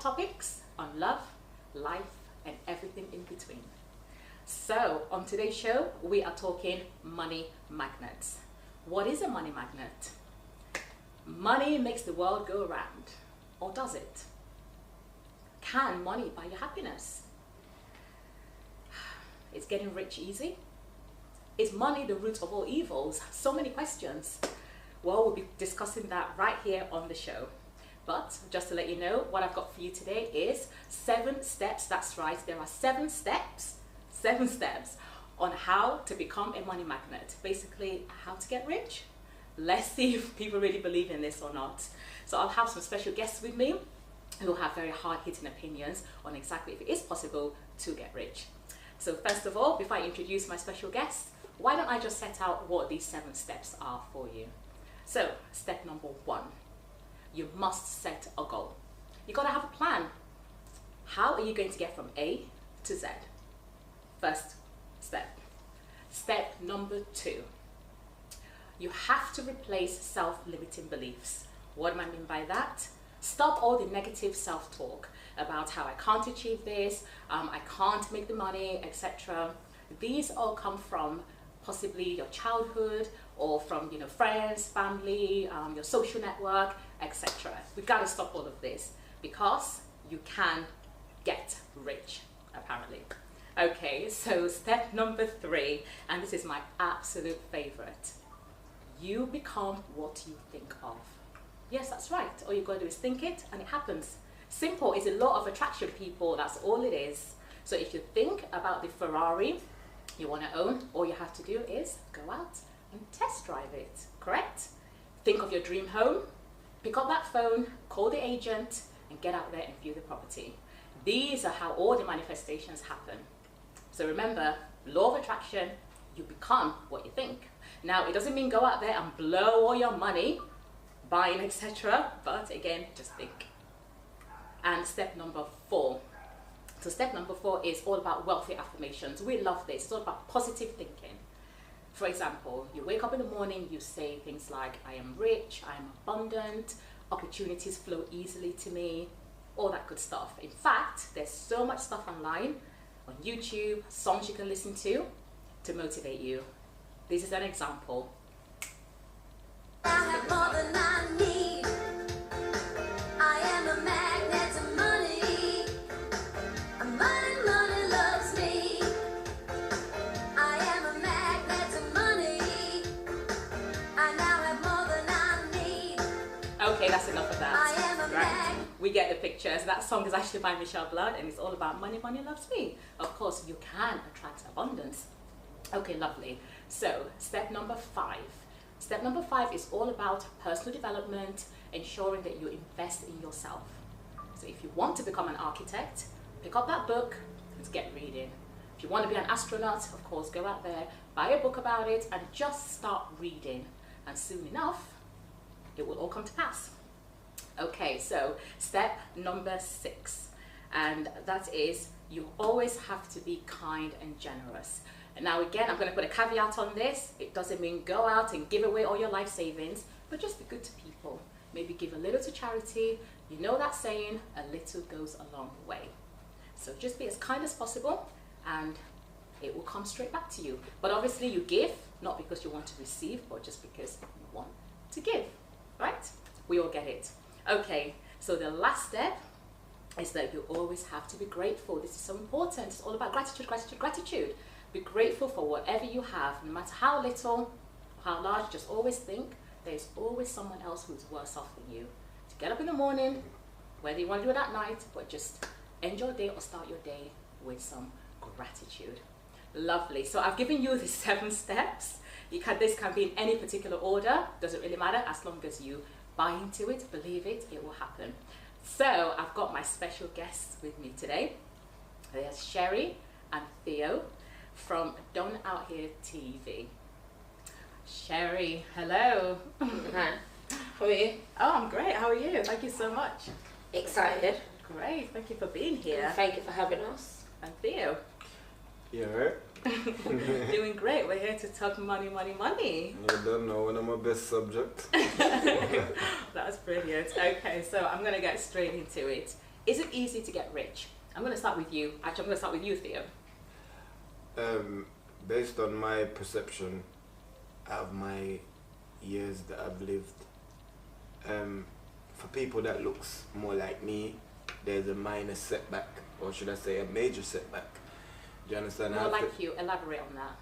topics on love, life, and everything in between. So, on today's show, we are talking money magnets. What is a money magnet? Money makes the world go around, or does it? Can money buy your happiness? Is getting rich easy? Is money the root of all evils? So many questions. Well, we'll be discussing that right here on the show. But just to let you know, what I've got for you today is 7 steps. That's right, there are 7 steps on how to become a money magnet. Basically, how to get rich. Let's see if people really believe in this or not. So I'll have some special guests with me who will have very hard-hitting opinions on exactly if it is possible to get rich. So first of all, before I introduce my special guest, why don't I just set out what these 7 steps are for you. So step number 1, you must set a goal. You gotta have a plan. How are you going to get from A to Z? First step. Step number 2, you have to replace self-limiting beliefs. What do I mean by that? Stop all the negative self-talk about how I can't achieve this, I can't make the money, etc. These all come from possibly your childhood or from friends, family, your social network, etc. We've got to stop all of this because you can get rich, apparently. Okay, so step number 3, and this is my absolute favorite. You become what you think of. Yes, that's right. All you got to do is think it and it happens. Simple. It's a law of attraction, people. That's all it is. So if you think about the Ferrari you want to own, all you have to do is go out and test drive it, correct? Think of your dream home, pick up that phone, call the agent, and get out there and view the property. These are how all the manifestations happen. So remember, law of attraction, you become what you think. Now, it doesn't mean go out there and blow all your money buying, etc. But again, just think. And step number 4. So step number 4 is all about wealthy affirmations. We love this. It's all about positive thinking. For example, you wake up in the morning, you say things like, I am rich, I am abundant, opportunities flow easily to me, all that good stuff. In fact, there's so much stuff online, on YouTube, songs you can listen to motivate you. This is an example. I have more than I need. I am a magnet to money. Money loves me. I am a magnet to money. I now have more than I need. Okay, that's enough of that. I am a magnet. We get the picture. So that song is actually by Michelle Blood and it's all about money loves me. Of course, you can attract abundance. Okay, lovely. So step number 5. Step number 5 is all about personal development, ensuring that you invest in yourself. So if you want to become an architect, pick up that book and get reading. If you want to be an astronaut, of course, go out there, buy a book about it and just start reading. And soon enough, it will all come to pass. Okay, so step number 6, and that is you always have to be kind and generous. And now again, I'm going to put a caveat on this. It doesn't mean go out and give away all your life savings, but just be good to people. Maybe give a little to charity. You know that saying, a little goes a long way. So just be as kind as possible and it will come straight back to you. But obviously you give, not because you want to receive, but just because you want to give, right? We all get it. Okay, so the last step is that you always have to be grateful. This is so important. It's all about gratitude, gratitude, gratitude. Be grateful for whatever you have, no matter how little or how large. Just always think there's always someone else who's worse off than you. To get up in the morning, whether you want to do it at night, but just end your day or start your day with some gratitude. Lovely. So I've given you the 7 steps. This can be in any particular order. Doesn't really matter as long as you buy into it, believe it, it will happen. So I've got my special guests with me today. There's Sherry and Theo from Done Out Here TV. Sherry, hello. Hi. How are you? Oh, I'm great. How are you? Thank you so much. Excited. Great. Thank you for being here. Thank you for having us. And Theo. Yeah, right? Doing great. We're here to talk money, money, money. You don't know when I'm my best subject. That's brilliant. Okay, so I'm going to get straight into it. Is it easy to get rich? I'm going to start with you. Actually, I'm going to start with you, Theo. Based on my perception of my years that I've lived, for people that looks more like me, there's a minor setback, or should I say a major setback. Do you understand? More like you. Elaborate on that.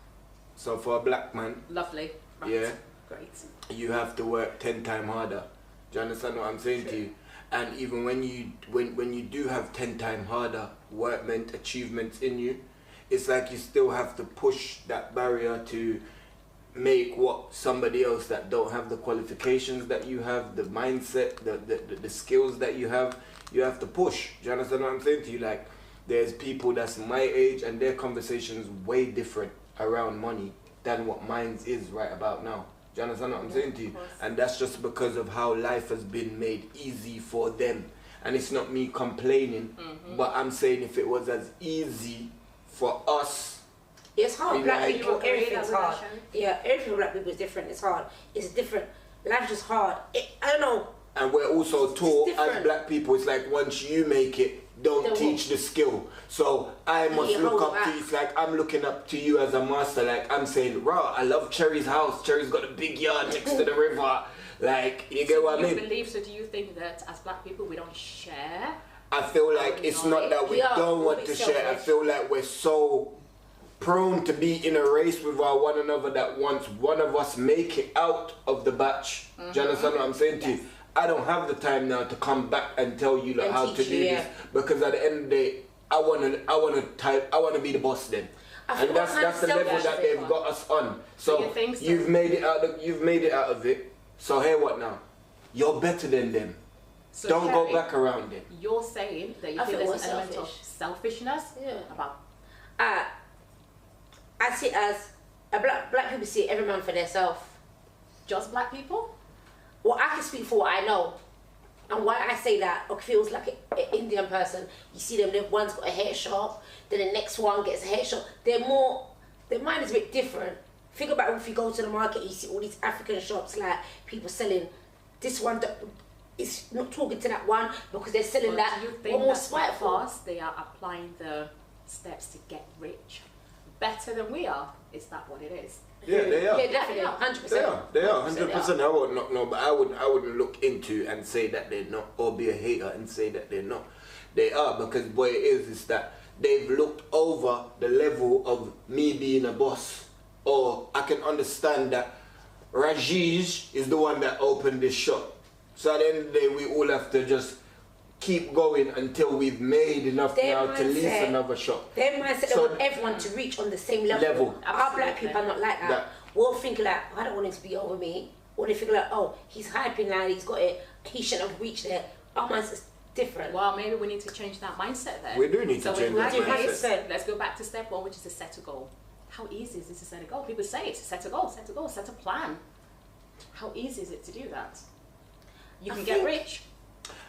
So for a black man, Lovely. Right. yeah, Great. you have to work 10 times harder. Do you understand what I'm saying to you? And even when you do have 10 times harder workment, achievements in you, it's like you still have to push that barrier to make what somebody else that don't have the qualifications that you have, the mindset, the skills that you have to push. Do you understand what I'm saying to you? Like, there's people that's my age and their conversation's way different around money than what mine is right about now. Do you understand what I'm saying to you? And that's just because of how life has been made easy for them. And it's not me complaining, but I'm saying if it was as easy for us. It's hard. Black like- people, You agree everything's with that, hard. Shan? Yeah, everything black people is different. It's hard. It's different. Life's just hard. I don't know. And we're also taught as different. black people, it's like once you make it, don't Then teach the skill. So I must Yeah, look hold up back. to you. It's like I'm looking up to you as a master. Like I'm saying, raw, I love Cherry's house. Cherry's got a big yard next to the river. Like, you get what I mean? So do you think that as black people we don't share? I feel like it's not that we We are don't want a to bit share. I selfish. feel like we're so prone to be in a race with our one another that once one of us make it out of the batch. Do you understand what I'm saying to you? I don't have the time now to come back and tell you like, And how to teach do you, this, because at the end of the day, I wanna be the boss then. I And feel that's kind of the level selfish. that they've got us on. So So you think so? you've made it out of it. So here what now? You're better than them. So Don't go Cherry, back around them. You're saying that you I think feel there's an we're element of selfishness Yeah. about I see it as a black people see every man for themselves. just black people? Well, I can speak for what I know. And why I say that, it feels like an Indian person. You see them, one's got a hair shop, then the next one gets a hair shop. Their mind is a bit different. Think about if you go to the market, you see all these African shops, like people selling this one that is not talking to that one because they're selling Or that. do you One think more that's spiteful. because they are applying the steps to get rich better than we are? Is that what it is? Yeah, they are. Yeah, definitely, 100%. They are 100% 100%. I would not know, but I wouldn't look into and say that they're not, or be a hater and say that they're not. They are, because what it is that they've looked over the level of me being a boss. Or I can understand that Rajesh is the one that opened this shop. So at the end of the day, we all have to just keep going until we've made enough Their now to lease mindset- another shop. Their mindset, So- they want everyone to reach on the same level. Our Absolutely. black people are not like that. That- We'll think like, I don't want him to be over me. Or they think like, oh, he's hyping now, he's got it, he shouldn't have reached there. Our mindset's different. Well, maybe we need to change that mindset then. We do need to So change in that that mindset. case, 100%. let's go back to step one, which is to set a goal. How easy is it to set a goal? People say it's to set a goal, set a goal, set a plan. How easy is it to do that? You I can get think- rich.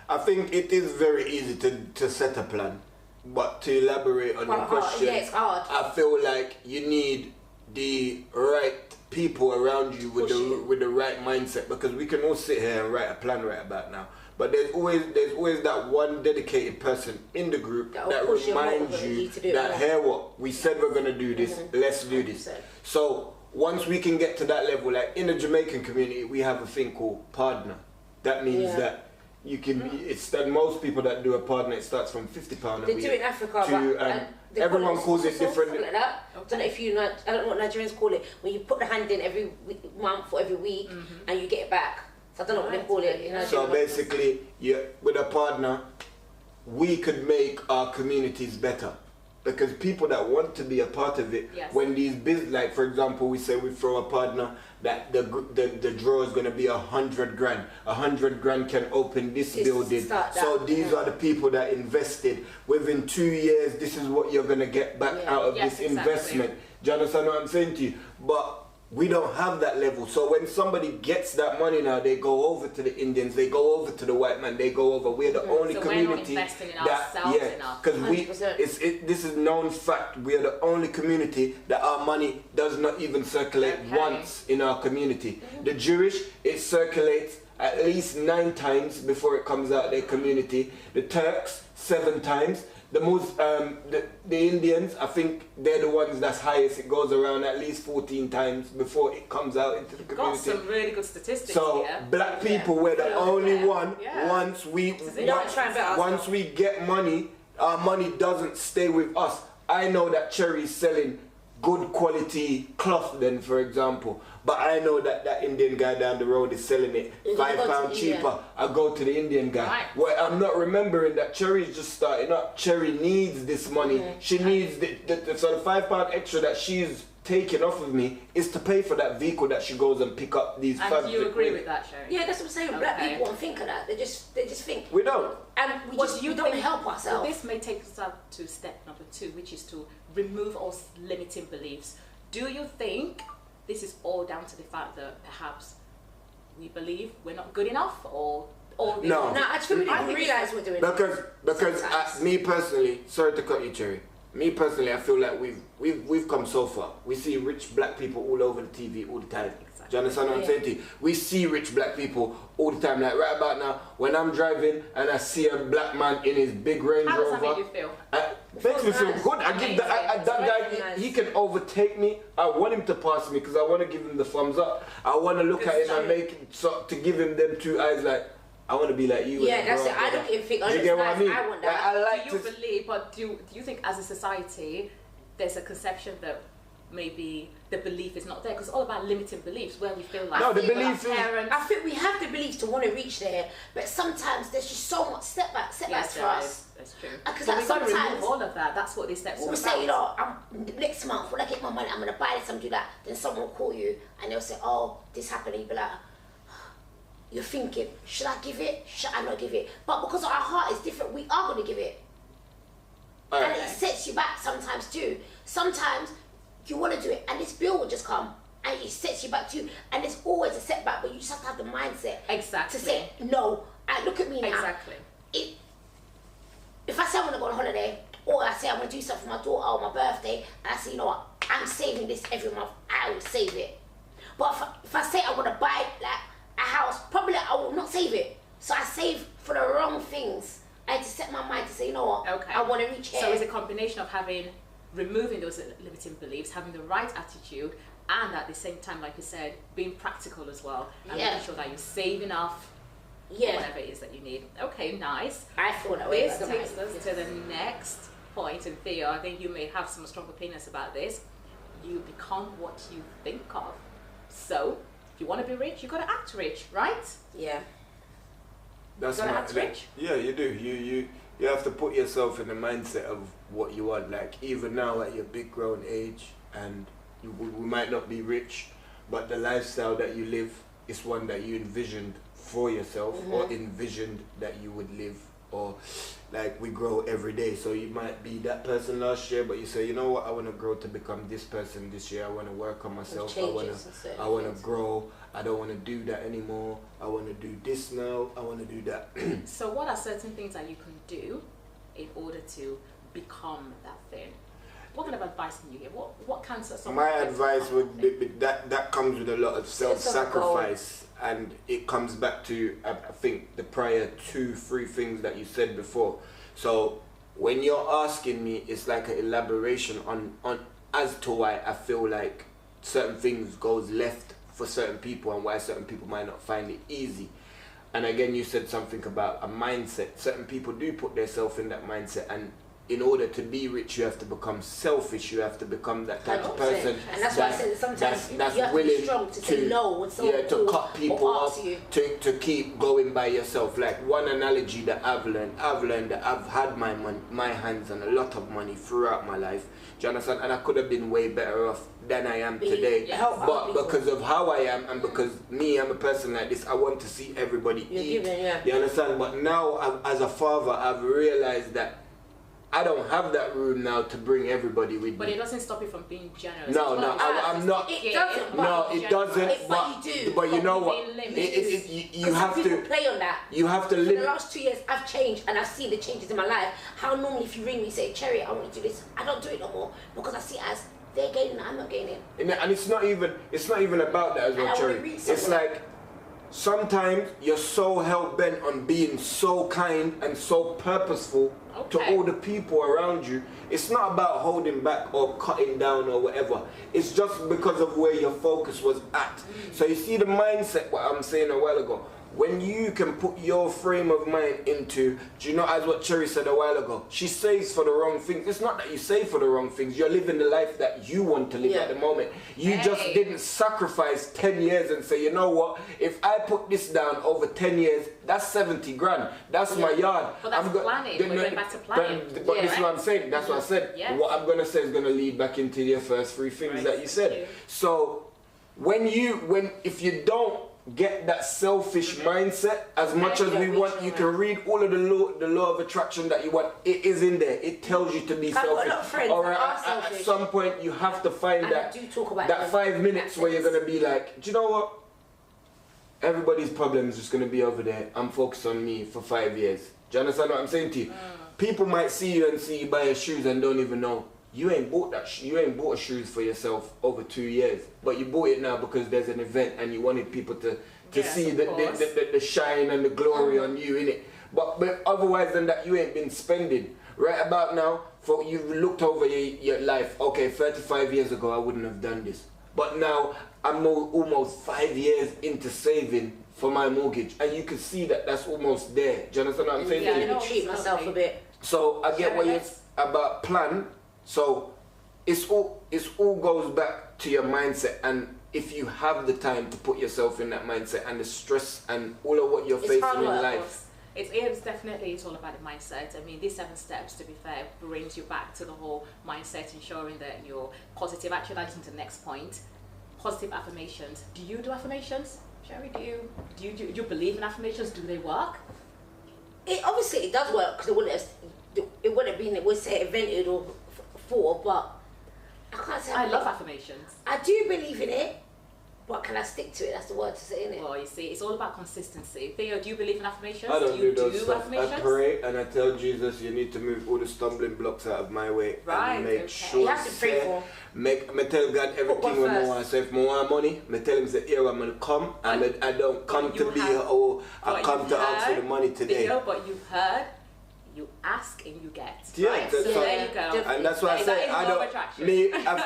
I think it is very easy to set a plan, but to elaborate on Quite your hard. question, Yeah, it's hard. I feel like you need the right people around you with Push the it. with the right mindset, because we can all sit here and write a plan right about now, but there's always that one dedicated person in the group That'll that push you and reminds motivate you you to do it, that yeah. here what we said we're gonna do this, let's do this. 100%. So once we can get to that level, like in the Jamaican community, we have a thing called partner. That means Yeah. that you can be, it's that most people that do a partner, it starts from £50 a They week do it in Africa, to, but they call everyone it calls it something different. like that. I don't know if you know. I don't know what Nigerians call it. When you put the hand in every month or every week and you get it back. So I don't know what they call it. You know, So basically, with a partner, we could make our communities better. Because people that want to be a part of it, Yes. when these like for example, we say we throw a partner that the draw is going to be 100 grand. 100 grand can open this It's building. start that, So these yeah. are the people that invested. Within 2 years, this is what you're going to get back Yeah. out of Yes, this exactly. investment. Do you understand what I'm saying to you? But we don't have that level. So when somebody gets that money now, they go over to the Indians, they go over to the white man, they go over. We're the only So we're not community investing in that, ourselves yeah, enough. because 100%. this is known fact. We are the only community that our money does not even circulate Okay. once in our community. The Jewish, it circulates at least 9 times before it comes out of their community. The Turks 7 times. The Indians, I think they're the ones that's highest. It goes around at least 14 times before it comes out into the community. Got some really good statistics so here. black people were the only one. Once we get money, our money doesn't stay with us. I know that Cherry's selling good quality cloth then, for example, but I know that that Indian guy down the road is selling it £5 cheaper. I go to the Indian guy. Right. Well, I'm not remembering that Cherry's just starting up. Cherry needs this money. She needs so the £5 extra that she's taking off of me is to pay for that vehicle that she goes and pick up these fabric. And you agree with that, Sherry? Yeah, that's what I'm saying. Black people don't think of that. They just think. We don't. And we don't help ourselves. Well, this may take us up to step number 2, which is to remove all limiting beliefs. Do you think this is all down to the fact that perhaps we believe we're not good enough, or No, I just think we didn't realise we're doing it. Because me personally, sorry to cut you, Cherry. Me personally, I feel like we've come so far. We see rich black people all over the TV all the time. Exactly. Do you understand what I'm saying to you? We see rich black people all the time. Like right about now, when I'm driving and I see a black man in his big Range Rover. How does that make you feel? Makes me feel good. I give that guy. He can overtake me. I want him to pass me because I want to give him the thumbs up. I want to look at him and make it so to give him them 2 eyes like. I want to be like you. Yeah, that's it. I don't even think. Do you get what I mean? I want that. I like do you believe, but do you think as a society there's a conception that maybe the belief is not there? Because it's all about limiting beliefs where we feel like no, the belief is. I think we have the beliefs to want to reach there, but sometimes there's just so much setbacks for us. That's true. Because so like we've got to remove sometimes all of that. That's what these steps are we about. say, you know, next month when I get my money, I'm gonna buy this, I'm do that. Then someone will call you and they'll say, oh, this happened. And you'll be like, you're thinking, should I give it? Should I not give it? But because our heart is different, we are going to give it. And it sets you back sometimes too. Sometimes you want to do it and this bill will just come and it sets you back too. And there's always a setback, but you just have to have the mindset Exactly. to say, no, look at me now. Exactly. If I say I want to go on holiday, or I say I want to do something for my daughter or my birthday, and I say, you know what, I'm saving this every month, I will save it. But if I say I want to buy like a house, probably I will not save it. So I save for the wrong things. I had to set my mind to say, you know what, okay. I want to reach here. So it's a combination of removing those limiting beliefs, having the right attitude, and at the same time, like you said, being practical as well, and making sure that you save enough for whatever it is that you need. Okay, nice. I feel that way. This takes us to the next point, and Theo, I think you may have some strong opinions about this. You become what you think of. So, if you want to be rich, you got to act rich, right? Yeah. That's you got to act rich? Yeah, you do. You have to put yourself in the mindset of what you want. Like, even now at your big grown age, and we might not be rich, but the lifestyle that you live is one that you envisioned for yourself, or envisioned that you would live, or like we grow every day. So you might be that person last year, but you say, you know what, I want to grow to become this person this year. I want to work on myself. I want to grow. I don't want to do that anymore. I want to do this now. I want to do that. So what are certain things that you can do in order to become that thing? What kind of advice can you give? What kinds of My advice would be that comes with a lot of self-sacrifice, and it comes back to I think the prior 2-3 things that you said before. So when you're asking me, it's like an elaboration on as to why I feel like certain things goes left for certain people and why certain people might not find it easy. And again, you said something about a mindset. Certain people do put themselves in that mindset, and in order to be rich, you have to become selfish. You have to become that type of person. And that's why I said sometimes that's you have willing to be strong to say no when someone to cut people off, you. to keep going by yourself. Like one analogy that I've learned that I've had my hands on a lot of money throughout my life. Do you understand? And I could have been way better off than I am today. But because of how I am, and because I'm a person like this, I want to see everybody eat. You understand? But now, as a father, I've realized that I don't have that room now to bring everybody with me. But it doesn't stop you from being generous. No, I'm not. It doesn't. No, it doesn't. But you know what? You have to play on that. You have to live. live. For the last 2 years, I've changed and I've seen the changes in my life. How normally, if you ring me, say, Cherry, I want to do this, I don't do it no more because I see it as they're gaining, I'm not gaining. And it's not even about that as well, Cherry. It's like sometimes you're so hell-bent on being so kind and so purposeful to all the people around you. It's not about holding back or cutting down or whatever. It's just because of where your focus was at. So you see the mindset, what I'm saying a while ago. When you can put your frame of mind into, do you know, as what Cherry said a while ago, she saves for the wrong things. It's not that you save for the wrong things. You're living the life that you want to live at the moment. You just didn't sacrifice 10 years and say, you know what, if I put this down over 10 years, that's 70 grand. That's my yard. But that's planning. We're going back to planning. But this is what I'm saying. That's what I said. What I'm going to say is going to lead back into your first three things that you said. So if you don't get that selfish mindset, as much as we want, you can read all of the law of attraction that you want. It is in there. It tells you to be selfish. Or at some point you have to find that 5 minutes where you're gonna be like, do you know what? Everybody's problem is just gonna be over there. I'm focused on me for 5 years. Do you understand what I'm saying to you? People might see you and see you buy your shoes and don't even know. You ain't bought shoes for yourself over 2 years, but you bought it now because there's an event and you wanted people to see the shine and the glory on you, innit? But otherwise than that, you ain't been spending. Right about now, you've looked over your life. Okay, 35 years ago I wouldn't have done this, but now I'm almost 5 years into saving for my mortgage, and you can see that that's almost there. Do you understand what I'm saying? Yeah, I treat myself a bit. So I get what you're about plan. So it's all goes back to your mindset, and if you have the time to put yourself in that mindset and the stress and all of what you're facing in life. It's definitely, it's all about the mindset. I mean, these 7 steps, to be fair, brings you back to the whole mindset, ensuring that you're positive. Actually, that is into the next point. Positive affirmations. Do you do affirmations? Sherry, do you believe in affirmations? Do they work? Obviously it does work, because it wouldn't have been, it would say invented or but I can't say. I love affirmations. I do believe in it, but can I stick to it? That's the word to say, isn't it? Well, you see, it's all about consistency. Theo, do you believe in affirmations? I don't do those stuff. Affirmations? I pray and I tell Jesus, you need to move all the stumbling blocks out of my way and make sure. You have to pray for. Me tell God everything when I want. So if I want money, I tell him that here I'm gonna come, and I don't come to be here. Oh, I come to ask for the money today. Theo, but you've heard. You ask and you get. Yeah, right? So there you go. And that's why I say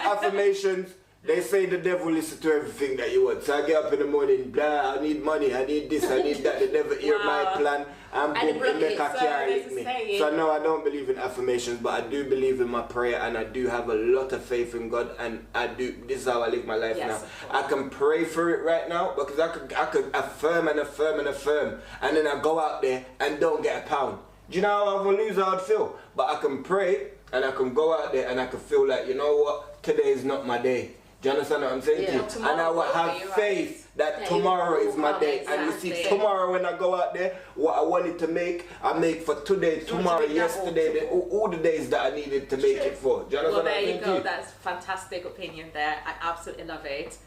affirmations. They say the devil listens to everything that you want. So I get up in the morning, blah, I need money, I need this, I need that. They never hear my plan. And boom, they make a carry with me. So no, I don't believe in affirmations, but I do believe in my prayer, and I do have a lot of faith in God, and I do. This is how I live my life now. I can pray for it right now because I could affirm and affirm and affirm, and then I go out there and don't get a pound. Do you know how I would lose how I'd feel? But I can pray and I can go out there and I can feel like, you know what, today is not my day. Do you understand what I'm saying to you? And I will have faith that tomorrow is my day. And you see, tomorrow when I go out there, what I wanted to make, I make for today, tomorrow, yesterday, all the days that I needed to make it for. Do you understand what I'm saying? Well, there you go. That's fantastic opinion there. I absolutely love it.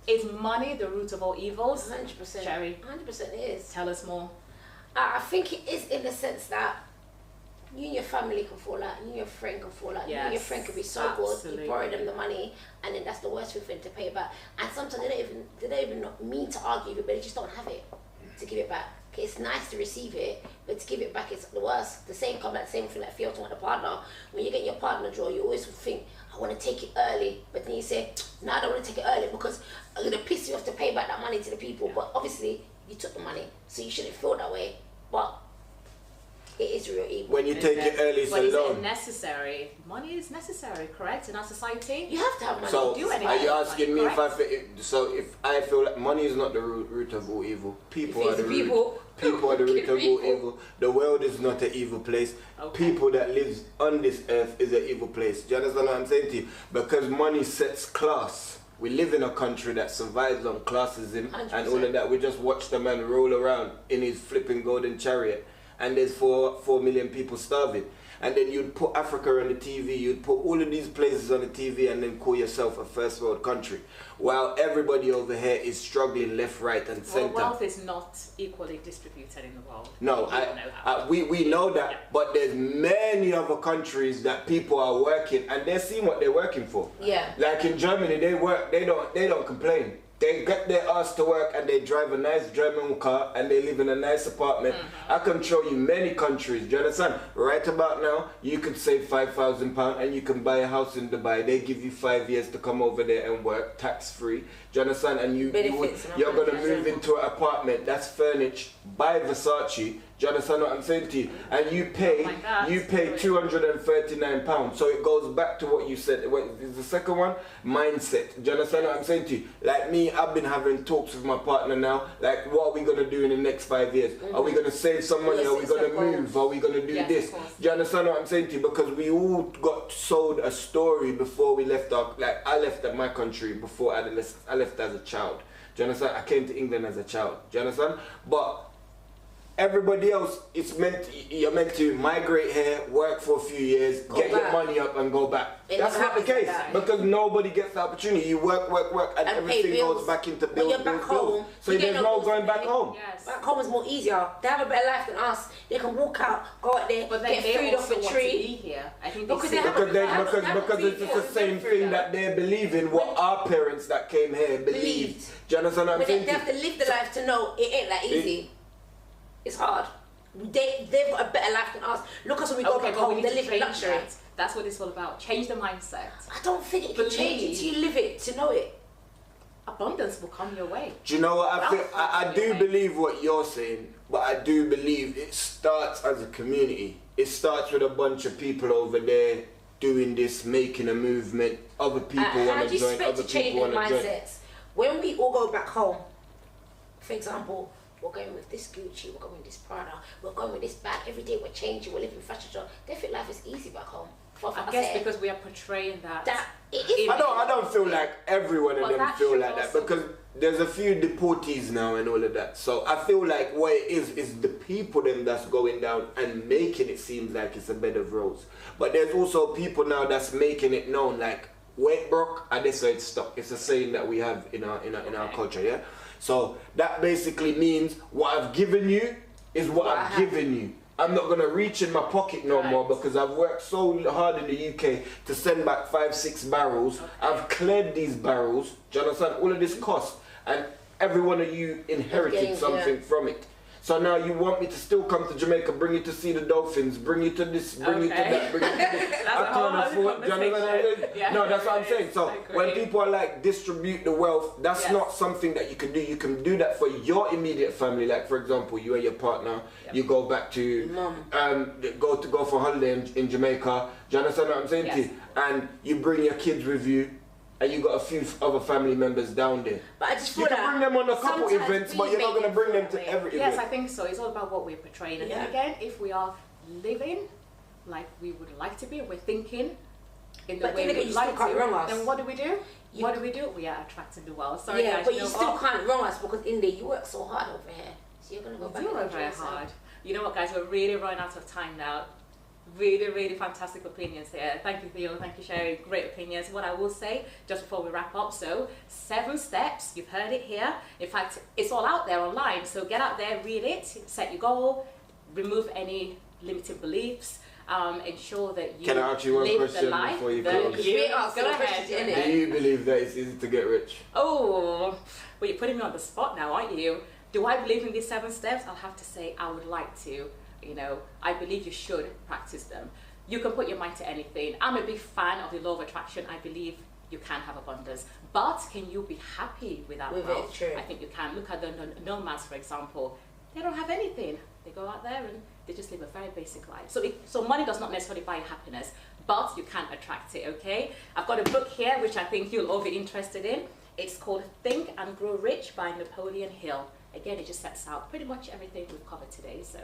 Is money the root of all evils? 100%. Sherry? 100% it is. Tell us more. I think it is, in the sense that you and your family can fall out, you and your friend can fall out, you and your friend can be so good, you borrow them the money, and then that's the worst thing to pay back. And sometimes they don't even mean to argue with it, but they just don't have it to give it back. Okay, it's nice to receive it, but to give it back is the worst. The same thing like Theo talking about the partner. When you get your partner draw, you always think, I want to take it early, but then you say, no, I don't want to take it early because I'm going to piss you off to pay back that money to the people. But obviously you took the money, so you shouldn't feel that way. But it is real evil. When you take it early, it's a loan. Is it necessary? Money is necessary, correct? In our society, you have to have money. So to do are you asking me if I feel like money is not the root of all evil? People are the root. People are the root of all evil. The world is not an evil place. People that live on this earth is an evil place. Do you understand what I'm saying to you? Because money sets class. We live in a country that survives on classism 100%. And all of that. We just watch the man roll around in his flipping golden chariot, and there's 4 million people starving. And then you'd put Africa on the TV, you'd put all of these places on the TV, and then call yourself a first world country, while everybody over here is struggling left, right, and centre. Well, wealth is not equally distributed in the world. No, we know that, but there's many other countries that people are working, and they're seeing what they're working for. Yeah. Like in Germany, they work, they don't complain. they get their ass to work and they drive a nice German car and they live in a nice apartment. I can show you many countries. Do you understand? Right about now, you could save £5,000 and you can buy a house in Dubai. They give you 5 years to come over there and work tax free. Do you understand? And you're going to move into an apartment that's furnished by Versace. Do you understand what I'm saying to you? And you pay £239. So it goes back to what you said. What is the second one? Mindset. Do you understand what I'm saying to you? Like me, I've been having talks with my partner now. Like, what are we going to do in the next 5 years? Are we going to save some money? Are we going to move? Are we going to do this? Do you understand what I'm saying to you? Because we all got sold a story before we left our... Like, I left my country before adolescence. I left as a child. Do you understand? I came to England as a child. Do you understand? But... everybody else, you're meant to migrate here, work for a few years, get your money up and go back. That's not the case, because nobody gets the opportunity. You work, and everything goes back into bills. So there's no going back home. Yes. Back home is more easier. They have a better life than us. They can walk out, go out there, get food off a tree. I think because it's the same thing that they believe in, what our parents that came here believed. Do you understand what I'm saying? They have to live the life to know it ain't that easy. It's hard. They've got a better life than us. Look us when we go back home, they live in luxury. That's what it's all about. Change the mindset. I don't think it can change it till you live it, to know it. Abundance will come your way. Do you know what I feel? I do believe what you're saying, but I do believe it starts as a community. It starts with a bunch of people over there doing this, making a movement. Other people want to join, other people want to join. When we all go back home, for example, we're going with this Gucci, we're going with this Prada, we're going with this bag, every day we're changing, we're living fashion show. They feel life is easy back home. I guess because we are portraying that. I don't feel like everyone of them feel like that, because there's a few deportees now and all of that. So I feel like what it is the people them that's going down and making it seem like it's a bed of roses. But there's also people now that's making it known like, wait broke, and they say it's stuck. It's a saying that we have in our culture, yeah? So that basically means what I've given you is what I've given you. I'm not going to reach in my pocket no more, because I've worked so hard in the UK to send back 5-6 barrels. I've cleared these barrels. Do you understand? All of this cost, and every one of you inherited something from it. So now you want me to still come to Jamaica, bring you to see the dolphins, bring you to this, bring you to that, bring you to this. I can't afford. Do you know what I mean? No, that's what I'm saying. So when people are like distribute the wealth, that's not something that you can do. You can do that for your immediate family. Like for example, you and your partner, you go back to go for holiday in Jamaica. Do you understand what I'm saying to you? And you bring your kids with you. And you got a few other family members down there. But I just feel you can bring them on a couple events, but you're not going to bring them to every event. Yes, I think so. It's all about what we're portraying. And then again, if we are living like we would like to be, we're thinking in the way we would like to, then what do we do? What do we do? We are attracting the world. Sorry guys, but you still can't wrong us, because in there you work so hard over here. So you're going to go back and work very hard. You know what guys, we're really running out of time now. Really fantastic opinions here. Thank you, Theo. Thank you, Sherry. Great opinions. What I will say just before we wrap up, so 7 steps, you've heard it here. In fact, it's all out there online, so get out there, read it, set your goal, remove any limiting beliefs, ensure that you live the life before you close? Go ahead. Do you believe that it's easy to get rich? Oh, well, you're putting me on the spot now, aren't you? Do I believe in these 7 steps? I'll have to say I would like to. You know, I believe you should practice them. You can put your mind to anything. I'm a big fan of the law of attraction. I believe you can have abundance. But can you be happy without wealth? I think you can. Look at the nomads, for example. They don't have anything. They go out there and they just live a very basic life. So money does not necessarily buy happiness, but you can attract it, okay? I've got a book here, which I think you'll all be interested in. It's called Think and Grow Rich by Napoleon Hill. Again, it just sets out pretty much everything we've covered today. So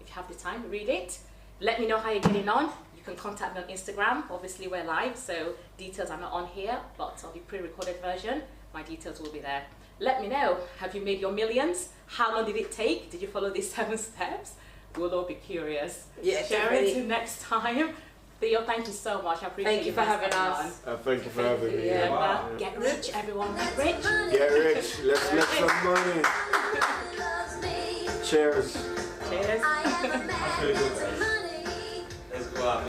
if you have the time, read it. Let me know how you're getting on. You can contact me on Instagram. Obviously, we're live, so details are not on here, but on the pre-recorded version, my details will be there. Let me know, have you made your millions? How long did it take? Did you follow these 7 steps? We'll all be curious. Yeah, Sharon, until next time. Theo, thank you so much. I appreciate Thank you for having us. Thank you for having me. Yeah. Wow. Get rich, everyone. Get rich. Get rich. Let's make some money. Cheers. Cheers.